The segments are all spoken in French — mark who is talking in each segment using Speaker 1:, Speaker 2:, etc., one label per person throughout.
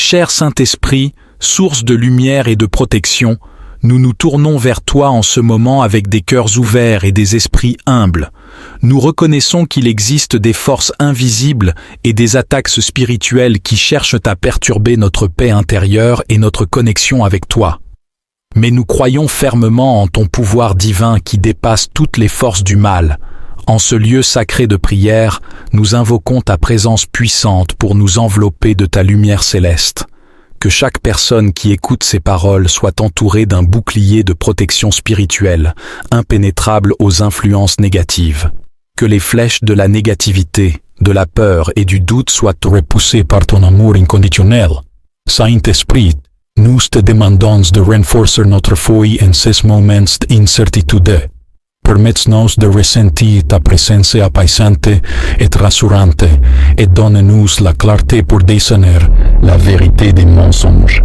Speaker 1: Cher Saint-Esprit, source de lumière et de protection, nous nous tournons vers toi en ce moment avec des cœurs ouverts et des esprits humbles. Nous reconnaissons qu'il existe des forces invisibles et des attaques spirituelles qui cherchent à perturber notre paix intérieure et notre connexion avec toi. Mais nous croyons fermement en ton pouvoir divin qui dépasse toutes les forces du mal. En ce lieu sacré de prière, nous invoquons ta présence puissante pour nous envelopper de ta lumière céleste. Que chaque personne qui écoute ces paroles soit entourée d'un bouclier de protection spirituelle, impénétrable aux influences négatives. Que les flèches de la négativité, de la peur et du doute soient repoussées par ton amour inconditionnel. Saint-Esprit, nous te demandons de renforcer notre foi en ces moments d'incertitude. Permets-nous de ressentir ta présence apaisante et rassurante et donne-nous la clarté pour discerner la vérité des mensonges.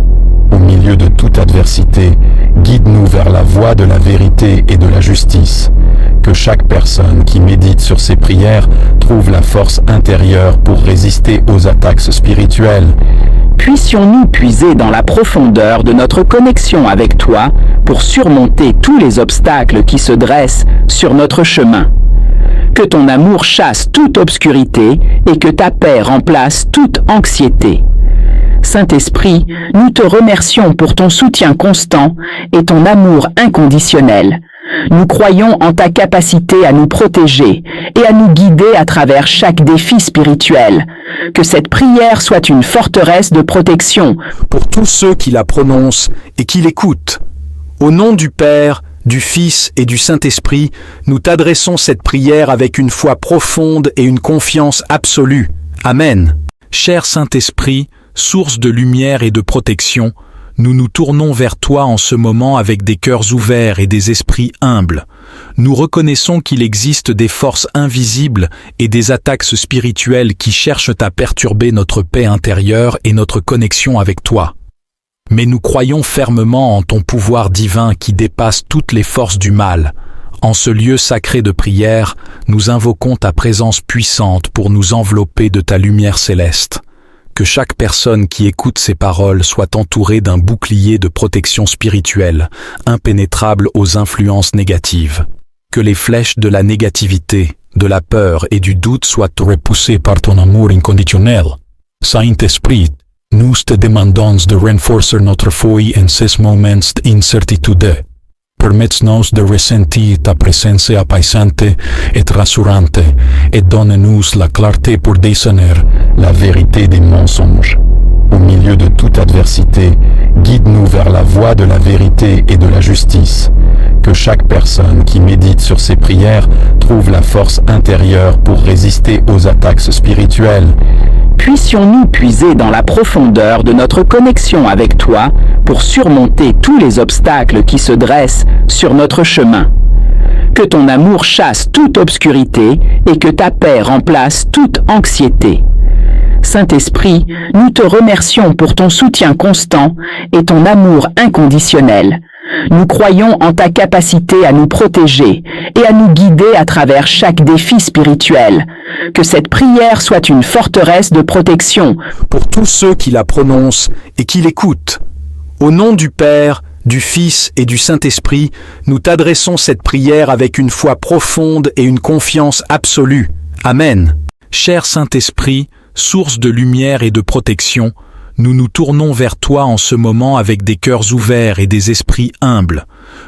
Speaker 1: Au milieu de toute adversité, guide-nous vers la voie de la vérité et de la justice. Que chaque personne qui médite sur ces prières trouve la force intérieure pour résister aux attaques spirituelles.
Speaker 2: Puissions-nous puiser dans la profondeur de notre connexion avec toi pour surmonter tous les obstacles qui se dressent sur notre chemin. Que ton amour chasse toute obscurité et que ta paix remplace toute anxiété. Saint-Esprit, nous te remercions pour ton soutien constant et ton amour inconditionnel. Nous croyons en ta capacité à nous protéger et à nous guider à travers chaque défi spirituel. Que cette prière soit une forteresse de protection
Speaker 1: pour tous ceux qui la prononcent et qui l'écoutent. Au nom du Père, du Fils et du Saint-Esprit, nous t'adressons cette prière avec une foi profonde et une confiance absolue. Amen. Cher Saint-Esprit, source de lumière et de protection, nous nous tournons vers toi en ce moment avec des cœurs ouverts et des esprits humbles. Nous reconnaissons qu'il existe des forces invisibles et des attaques spirituelles qui cherchent à perturber notre paix intérieure et notre connexion avec toi. Mais nous croyons fermement en ton pouvoir divin qui dépasse toutes les forces du mal. En ce lieu sacré de prière, nous invoquons ta présence puissante pour nous envelopper de ta lumière céleste. Que chaque personne qui écoute ces paroles soit entourée d'un bouclier de protection spirituelle, impénétrable aux influences négatives. Que les flèches de la négativité, de la peur et du doute soient repoussées par ton amour inconditionnel. Saint-Esprit, nous te demandons de renforcer notre foi en ces moments d'incertitude. Permets-nous de ressentir ta présence apaisante et rassurante et donne-nous la clarté pour discerner la vérité des mensonges. Au milieu de toute adversité, guide-nous vers la voie de la vérité et de la justice. Que chaque personne qui médite sur ces prières trouve la force intérieure pour résister aux attaques spirituelles.
Speaker 2: Puissions-nous puiser dans la profondeur de notre connexion avec toi pour surmonter tous les obstacles qui se dressent sur notre chemin. Que ton amour chasse toute obscurité et que ta paix remplace toute anxiété. Saint-Esprit, nous te remercions pour ton soutien constant et ton amour inconditionnel. Nous croyons en ta capacité à nous protéger et à nous guider à travers chaque défi spirituel. Que cette prière soit une forteresse de protection
Speaker 1: pour tous ceux qui la prononcent et qui l'écoutent. Au nom du Père, du Fils et du Saint-Esprit, nous t'adressons cette prière avec une foi profonde et une confiance absolue. Amen. Cher Saint-Esprit, source de lumière et de protection, nous nous tournons vers toi en ce moment avec des cœurs ouverts et des esprits humbles.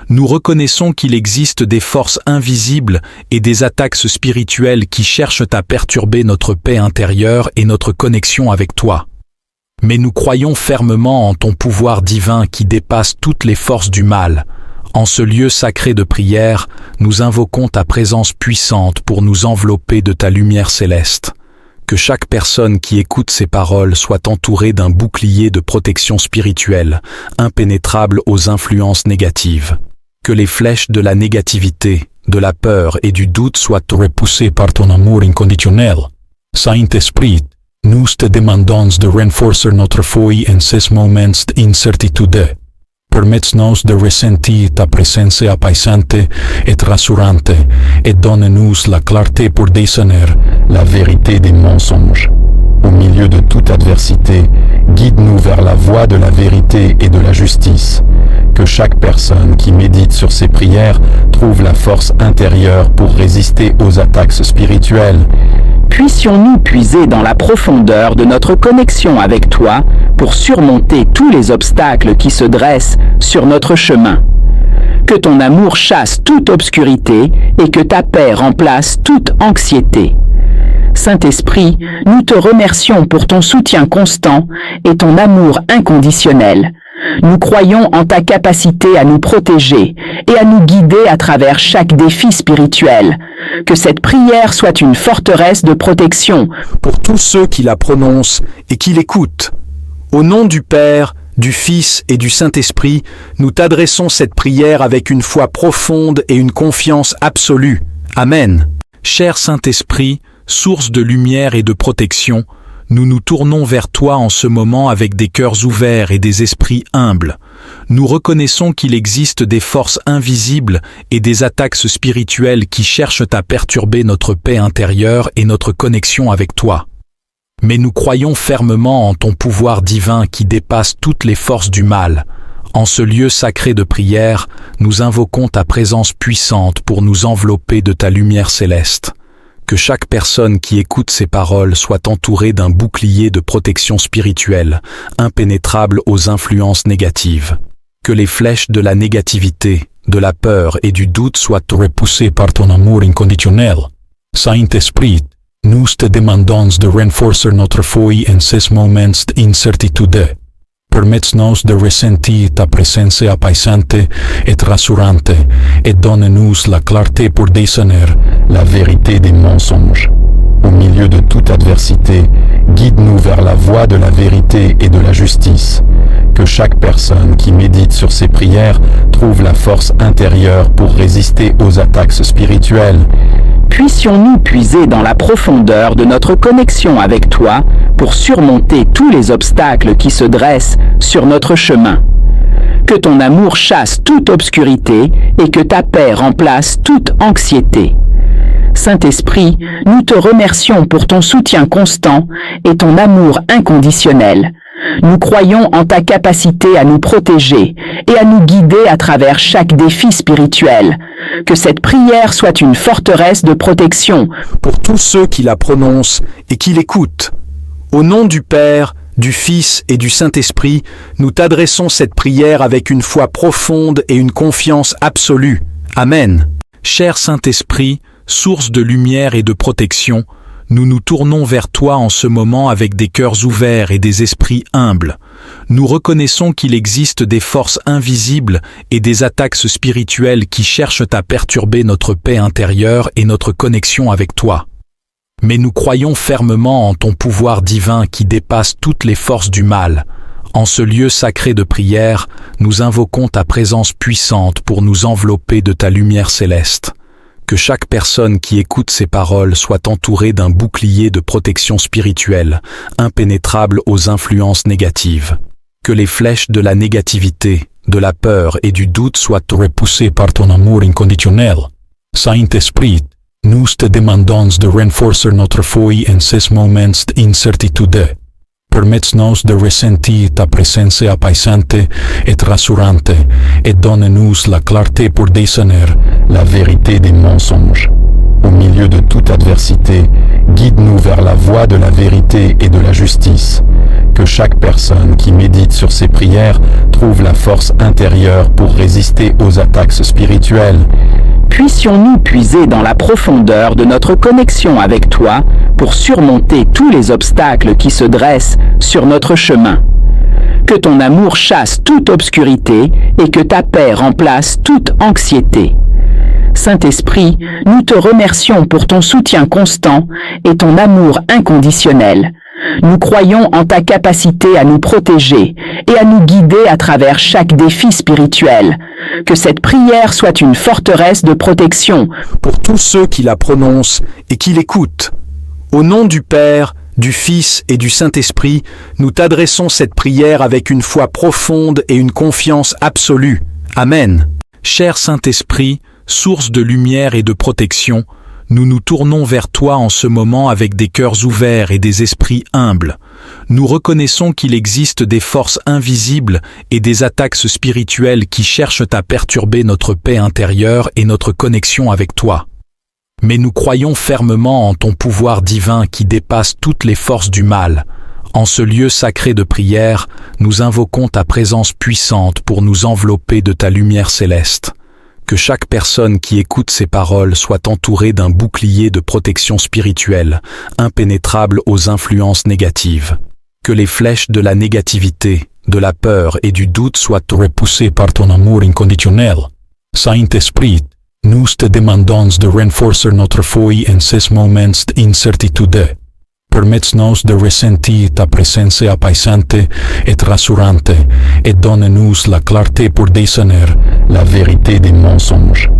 Speaker 1: Nous reconnaissons qu'il existe des forces invisibles et des attaques spirituelles qui cherchent à perturber notre paix intérieure et notre connexion avec toi. Mais nous croyons fermement en ton pouvoir divin qui dépasse toutes les forces du mal. En ce lieu sacré de prière, nous invoquons ta présence puissante pour nous envelopper de ta lumière céleste. Que chaque personne qui écoute ces paroles soit entourée d'un bouclier de protection spirituelle, impénétrable aux influences négatives. Que les flèches de la négativité, de la peur et du doute soient repoussées par ton amour inconditionnel. Saint-Esprit, nous te demandons de renforcer notre foi en ces moments d'incertitude. Permets-nous de ressentir ta présence apaisante et rassurante et donne-nous la clarté pour discerner la vérité des mensonges. Au milieu de toute adversité, guide-nous vers la
Speaker 3: voie de la vérité et de la justice. Que chaque personne qui médite sur ces prières trouve la force intérieure pour résister aux attaques spirituelles.
Speaker 2: Puissions-nous puiser dans la profondeur de notre connexion avec toi pour surmonter tous les obstacles qui se dressent sur notre chemin. Que ton amour chasse toute obscurité et que ta paix remplace toute anxiété. Saint-Esprit, nous te remercions pour ton soutien constant et ton amour inconditionnel. Nous croyons en ta capacité à nous protéger et à nous guider à travers chaque défi spirituel. Que cette prière soit une forteresse de protection
Speaker 1: pour tous ceux qui la prononcent et qui l'écoutent. Au nom du Père, du Fils et du Saint-Esprit, nous t'adressons cette prière avec une foi profonde et une confiance absolue. Amen. Cher Saint-Esprit, source de lumière et de protection, nous nous tournons vers toi en ce moment avec des cœurs ouverts et des esprits humbles. Nous reconnaissons qu'il existe des forces invisibles et des attaques spirituelles qui cherchent à perturber notre paix intérieure et notre connexion avec toi. Mais nous croyons fermement en ton pouvoir divin qui dépasse toutes les forces du mal. En ce lieu sacré de prière, nous invoquons ta présence puissante pour nous envelopper de ta lumière céleste. Que chaque personne qui écoute ces paroles soit entourée d'un bouclier de protection spirituelle, impénétrable aux influences négatives. Que les flèches de la négativité, de la peur et du doute soient repoussées par ton amour inconditionnel. Saint-Esprit, nous te demandons de renforcer notre foi en ces moments d'incertitude. Permets-nous de ressentir ta présence apaisante et rassurante et donne-nous la clarté pour discerner la vérité des mensonges. Au milieu de toute adversité, guide-nous vers la voie de la vérité et de la justice. Que chaque personne qui médite sur ces prières trouve la force intérieure pour résister aux attaques spirituelles.
Speaker 2: Puissions-nous puiser dans la profondeur de notre connexion avec toi pour surmonter tous les obstacles qui se dressent sur notre chemin. Que ton amour chasse toute obscurité et que ta paix remplace toute anxiété. Saint-Esprit, nous te remercions pour ton soutien constant et ton amour inconditionnel. Nous croyons en ta capacité à nous protéger et à nous guider à travers chaque défi spirituel. Que cette prière soit une forteresse de protection
Speaker 1: pour tous ceux qui la prononcent et qui l'écoutent. Au nom du Père, du Fils et du Saint-Esprit, nous t'adressons cette prière avec une foi profonde et une confiance absolue. Amen. Cher Saint-Esprit, source de lumière et de protection, nous nous tournons vers toi en ce moment avec des cœurs ouverts et des esprits humbles. Nous reconnaissons qu'il existe des forces invisibles et des attaques spirituelles qui cherchent à perturber notre paix intérieure et notre connexion avec toi. Mais nous croyons fermement en ton pouvoir divin qui dépasse toutes les forces du mal. En ce lieu sacré de prière, nous invoquons ta présence puissante pour nous envelopper de ta lumière céleste. Que chaque personne qui écoute ces paroles soit entourée d'un bouclier de protection spirituelle, impénétrable aux influences négatives. Que les flèches de la négativité, de la peur et du doute soient repoussées par ton amour inconditionnel. Saint-Esprit, nous te demandons de renforcer notre foi en ces moments d'incertitude. Permets-nous de ressentir ta présence apaisante et rassurante et donne-nous la clarté pour discerner la vérité des mensonges. Au milieu de toute adversité, guide-nous vers la voie de la vérité et de la justice. Que chaque personne qui médite sur ces prières trouve la force intérieure pour résister aux attaques spirituelles.
Speaker 2: Puissions-nous puiser dans la profondeur de notre connexion avec toi pour surmonter tous les obstacles qui se dressent sur notre chemin. Que ton amour chasse toute obscurité et que ta paix remplace toute anxiété. Saint-Esprit, nous te remercions pour ton soutien constant et ton amour inconditionnel. Nous croyons en ta capacité à nous protéger et à nous guider à travers chaque défi spirituel. Que cette prière soit une forteresse de protection
Speaker 1: pour tous ceux qui la prononcent et qui l'écoutent. Au nom du Père, du Fils et du Saint-Esprit, nous t'adressons cette prière avec une foi profonde et une confiance absolue. Amen. Cher Saint-Esprit, source de lumière et de protection, nous nous tournons vers toi en ce moment avec des cœurs ouverts et des esprits humbles. Nous reconnaissons qu'il existe des forces invisibles et des attaques spirituelles qui cherchent à perturber notre paix intérieure et notre connexion avec toi. Mais nous croyons fermement en ton pouvoir divin qui dépasse toutes les forces du mal. En ce lieu sacré de prière, nous invoquons ta présence puissante pour nous envelopper de ta lumière céleste. Que chaque personne qui écoute ces paroles soit entourée d'un bouclier de protection spirituelle, impénétrable aux influences négatives. Que les flèches de la négativité, de la peur et du doute soient repoussées par ton amour inconditionnel. Saint-Esprit, nous te demandons de renforcer notre foi en ces moments d'incertitude. Permets-nous de ressentir ta présence apaisante et rassurante et donne-nous la clarté pour discerner la vérité des mensonges.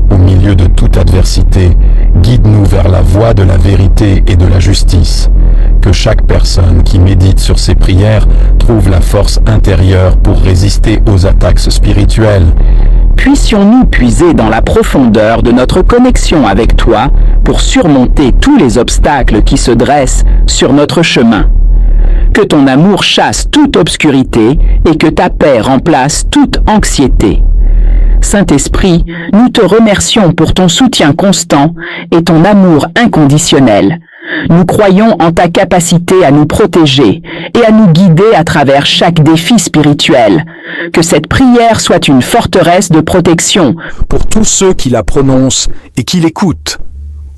Speaker 1: Au milieu de toute adversité, guide-nous vers la voie de la vérité et de la justice. Que chaque personne qui médite sur ces prières trouve la force intérieure pour résister aux attaques spirituelles.
Speaker 2: Puissions-nous puiser dans la profondeur de notre connexion avec toi pour surmonter tous les obstacles qui se dressent sur notre chemin. Que ton amour chasse toute obscurité et que ta paix remplace toute anxiété. Saint-Esprit, nous te remercions pour ton soutien constant et ton amour inconditionnel. Nous croyons en ta capacité à nous protéger et à nous guider à travers chaque défi spirituel. Que cette prière soit une forteresse de protection
Speaker 1: pour tous ceux qui la prononcent et qui l'écoutent.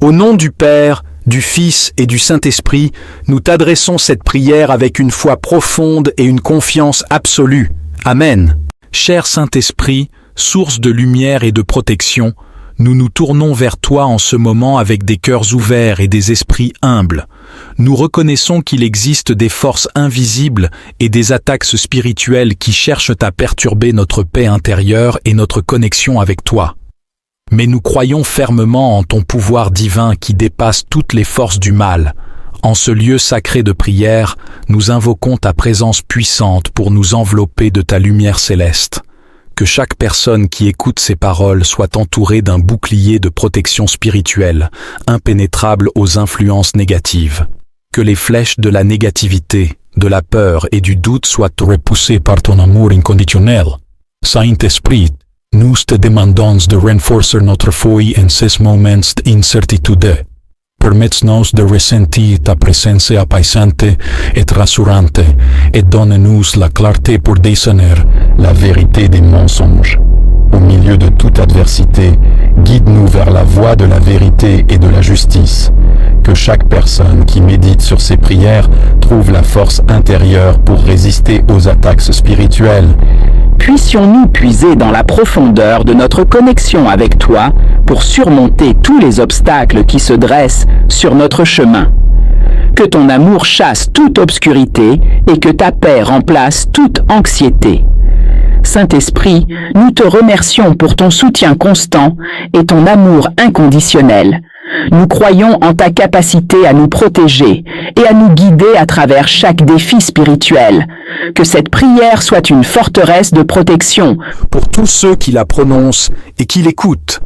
Speaker 1: Au nom du Père, du Fils et du Saint-Esprit, nous t'adressons cette prière avec une foi profonde et une confiance absolue. Amen. Cher Saint-Esprit, source de lumière et de protection, nous nous tournons vers toi en ce moment avec des cœurs ouverts et des esprits humbles. Nous reconnaissons qu'il existe des forces invisibles et des attaques spirituelles qui cherchent à perturber notre paix intérieure et notre connexion avec toi. Mais nous croyons fermement en ton pouvoir divin qui dépasse toutes les forces du mal. En ce lieu sacré de prière, nous invoquons ta présence puissante pour nous envelopper de ta lumière céleste. Que chaque personne qui écoute ces paroles soit entourée d'un bouclier de protection spirituelle, impénétrable aux influences négatives. Que les flèches de la négativité, de la peur et du doute soient repoussées par ton amour inconditionnel. Saint-Esprit, nous te demandons de renforcer notre foi en ces moments d'incertitude. Permets-nous de ressentir ta présence apaisante et rassurante et donne-nous la clarté pour discerner la vérité des mensonges. Au milieu de toute adversité, guide-nous vers la voie de la vérité et de la justice. Que chaque personne qui médite sur ces prières trouve la force intérieure pour résister aux attaques spirituelles.
Speaker 2: Puissions-nous puiser dans la profondeur de notre connexion avec toi pour surmonter tous les obstacles qui se dressent sur notre chemin. Que ton amour chasse toute obscurité et que ta paix remplace toute anxiété. Saint-Esprit, nous te remercions pour ton soutien constant et ton amour inconditionnel. Nous croyons en ta capacité à nous protéger et à nous guider à travers chaque défi spirituel. Que cette prière soit une forteresse de protection
Speaker 1: pour tous ceux qui la prononcent et qui l'écoutent.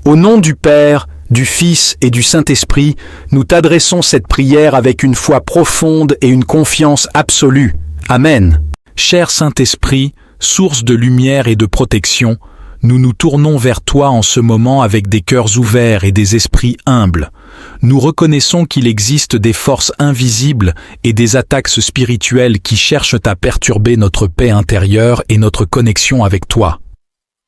Speaker 1: Au nom du Père, du Fils et du Saint-Esprit, nous t'adressons cette prière avec une foi profonde et une confiance absolue. Amen. Cher Saint-Esprit, source de lumière et de protection, nous nous tournons vers toi en ce moment avec des cœurs ouverts et des esprits humbles. Nous reconnaissons qu'il existe des forces invisibles et des attaques spirituelles qui cherchent à perturber notre paix intérieure et notre connexion avec toi.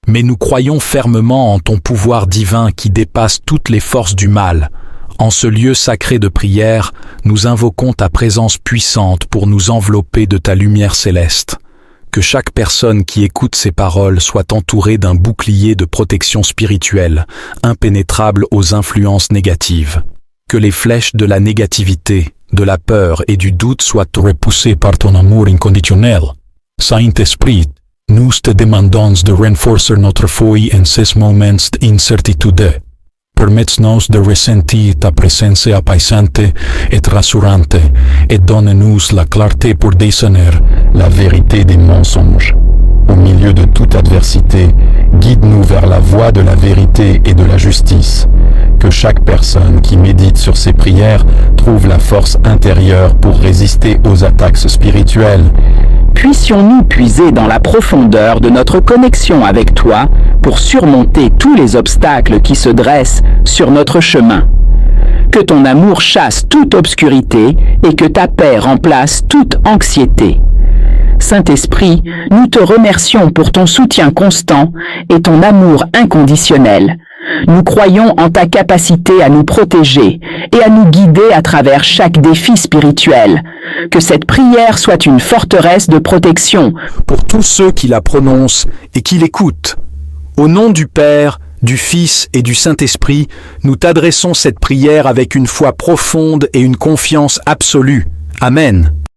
Speaker 1: Mais nous croyons fermement en ton pouvoir divin qui dépasse toutes les forces du mal. En ce lieu sacré de prière, nous invoquons ta présence puissante pour nous envelopper de ta lumière céleste. Que chaque personne qui écoute ces paroles soit entourée d'un bouclier de protection spirituelle, impénétrable aux influences négatives. Que les flèches de la négativité, de la peur et du doute soient repoussées par ton amour inconditionnel. Saint-Esprit, nous te demandons de renforcer notre foi en ces moments d'incertitude. Permets-nous de ressentir ta présence apaisante et rassurante et donne-nous la clarté pour discerner la vérité des mensonges. Au milieu de toute adversité, guide-nous vers la voie de la vérité et de la justice.
Speaker 3: que chaque personne qui médite sur ces prières trouve la force intérieure pour résister aux attaques spirituelles.
Speaker 2: Puissions-nous puiser dans la profondeur de notre connexion avec toi pour surmonter tous les obstacles qui se dressent sur notre chemin. Que ton amour chasse toute obscurité et que ta paix remplace toute anxiété. Saint-Esprit, nous te remercions pour ton soutien constant et ton amour inconditionnel. Nous croyons en ta capacité à nous protéger et à nous guider à travers chaque défi spirituel. Que cette prière soit une forteresse de protection
Speaker 1: pour tous ceux qui la prononcent et qui l'écoutent. Au nom du Père, du Fils et du Saint-Esprit, nous t'adressons cette prière avec une foi profonde et une confiance absolue. Amen.